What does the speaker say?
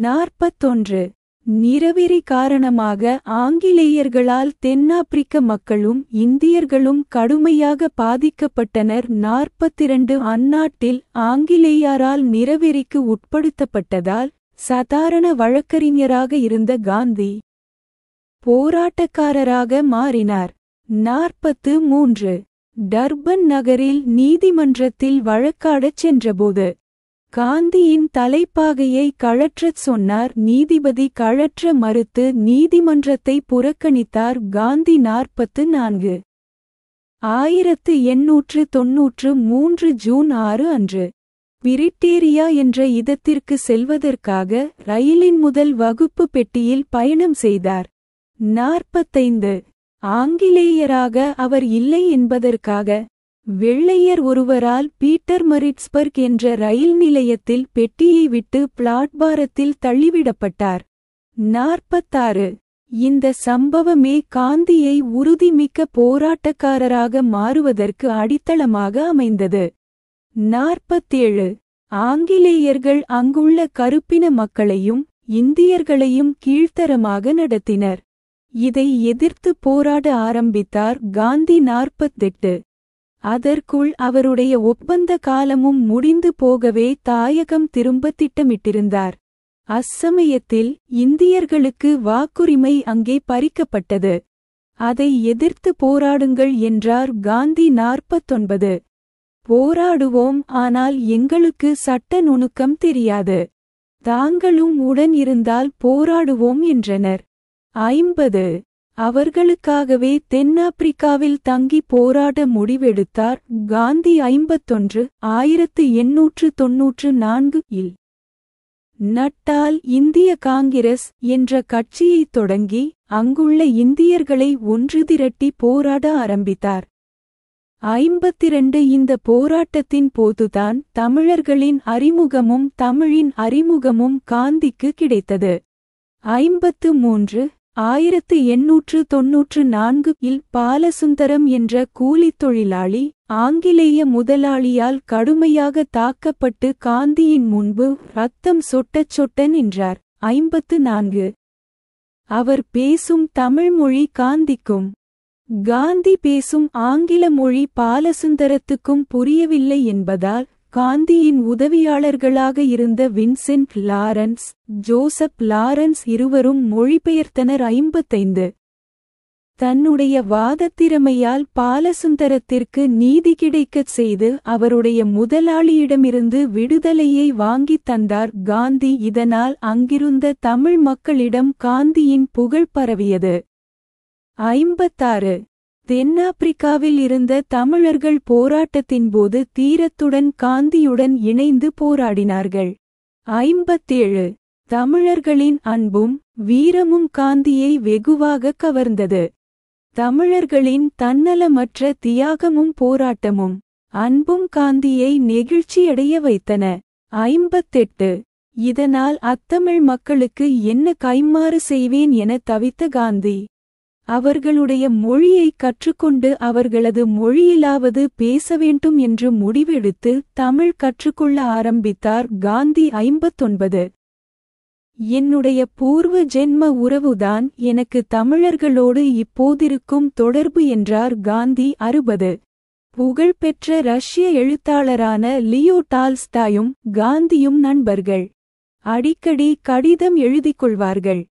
41 நிறவெறி காரணமாக ஆங்கிலேயர்களால் தென்னாப்பிரிக்க மக்களும் இந்தியர்களும் கடுமையாக பாதிக்கப்பட்டனர். 42 அந்நாட்டில் ஆங்கிலேயரால் நிறவெறிக்கு உட்படுத்தப்பட்டதால் சாதாரண வழக்கறிஞராக இருந்த காந்தி போராட்டக்காரராக மாறினார். 43 டர்பன் நகரில் நீதிமன்றத்தில் வழக்காடச் சென்றபோது காந்தியின் தலைப்பாகையை கழற்றச் சொன்னார். நீதிபதி கழற்ற மறுத்து நீதிமன்றத்தை புறக்கணித்தார். காந்தி 44 1893 ஜூன் 6 அன்று பிரிட்டேரியா என்ற இடத்திற்கு செல்வதற்காக ரயிலின் முதல் வகுப்பு பெட்டியில் பயணம் செய்தார். 45 ஆங்கிலேயராக அவர் இல்லை என்பதற்காக வெள்ளையர் ஒருவரால் பீட்டர்மரிட்ஸ்பர்க் என்ற ரயில் நிலையத்தில் பெட்டியை விட்டு பிளாட்பாரத்தில் தள்ளிவிடப்பட்டார். 46 இந்த சம்பவமே காந்தியை உறுதிமிக்க போராட்டக்காரராக மாறுவதற்கு அடித்தளமாக அமைந்தது. 47 ஆங்கிலேயர்கள் அங்குள்ள கருப்பின மக்களையும் இந்தியர்களையும் கீழ்த்தரமாக நடத்தினர். இதை எதிர்த்து போராட ஆரம்பித்தார் காந்தி. 48 அதற்குள் அவருடைய ஒப்பந்த காலமும் முடிந்து போகவே தாயகம் திரும்ப திட்டமிட்டிருந்தார். அச்சமயத்தில் இந்தியர்களுக்கு வாக்குரிமை அங்கே பறிக்கப்பட்டது. அதை எதிர்த்து போராடுங்கள் என்றார் காந்தி. 49 போராடுவோம், ஆனால் எங்களுக்கு சட்ட நுணுக்கம் தெரியாது. தாங்களும் உடன் இருந்தால் போராடுவோம் என்றனர். 50 அவர்களுக்காகவே தென்னாப்பிரிக்காவில் தங்கி போராட முடிவெடுத்தார் காந்தி. 51 1894 இல் நட்டால் இந்திய காங்கிரஸ் என்ற கட்சியைத் தொடங்கி அங்குள்ள இந்தியர்களை ஒன்று திரட்டி போராட ஆரம்பித்தார். 52 இந்த போராட்டத்தின் போதுதான் தமிழர்களின் அறிமுகமும் தமிழின் அறிமுகமும் காந்திக்கு கிடைத்தது. 53 1894 இல் பாலசுந்தரம் என்ற கூலித் தொழிலாளி ஆங்கிலேய முதலாளியால் கடுமையாக தாக்கப்பட்டு காந்தியின் முன்பு இரத்தம் சொட்டச் சொட்ட நின்றார். 54 அவர் பேசும் தமிழ் மொழி காந்திக்கும் காந்தி பேசும் ஆங்கில மொழி பாலசுந்தரத்துக்கும் புரியவில்லை என்பதால் காந்தியின் உதவியாளர்களாக இருந்த வின்சென்ட் லாரன்ஸ், ஜோசப் லாரன்ஸ் இருவரும் மொழிபெயர்த்தனர். 55 தன்னுடைய வாதத்திறமையால் பாலசுந்தரத்திற்கு நீதி கிடைக்கச் செய்து அவருடைய முதலாளியிடமிருந்து விடுதலையை வாங்கித் தந்தார் காந்தி. இதனால் அங்கிருந்த தமிழ் மக்களிடம் காந்தியின் புகழ் பரவியது. 56 தென்னாப்பிரிக்காவில் இருந்த தமிழர்கள் போராட்டத்தின்போது தீரத்துடன் காந்தியுடன் இணைந்து போராடினார்கள். 57 தமிழர்களின் அன்பும் வீரமும் காந்தியை வெகுவாக கவர்ந்தது. தமிழர்களின் தன்னலமற்ற தியாகமும் போராட்டமும் அன்பும் காந்தியை நெகிழ்ச்சியடைய வைத்தன. 58 இதனால் அத்தமிழ் மக்களுக்கு என்ன கைம்மாறு செய்வேன் என தவித்த காந்தி அவர்களுடைய மொழியை கற்றுக்கொண்டு அவர்களது மொழியிலாவது பேச வேண்டும் என்று முடிவெடுத்து தமிழ் கற்றுக்கொள்ள ஆரம்பித்தார் காந்தி. 59 என்னுடைய பூர்வ ஜென்ம உறவுதான் எனக்கு தமிழர்களோடு இப்போதிருக்கும் தொடர்பு என்றார் காந்தி. 60 புகழ்பெற்ற ரஷ்ய எழுத்தாளரான லியோ டால்ஸ்டாயும் காந்தியும் நண்பர்கள். அடிக்கடி கடிதம் எழுதிக்கொள்வார்கள்.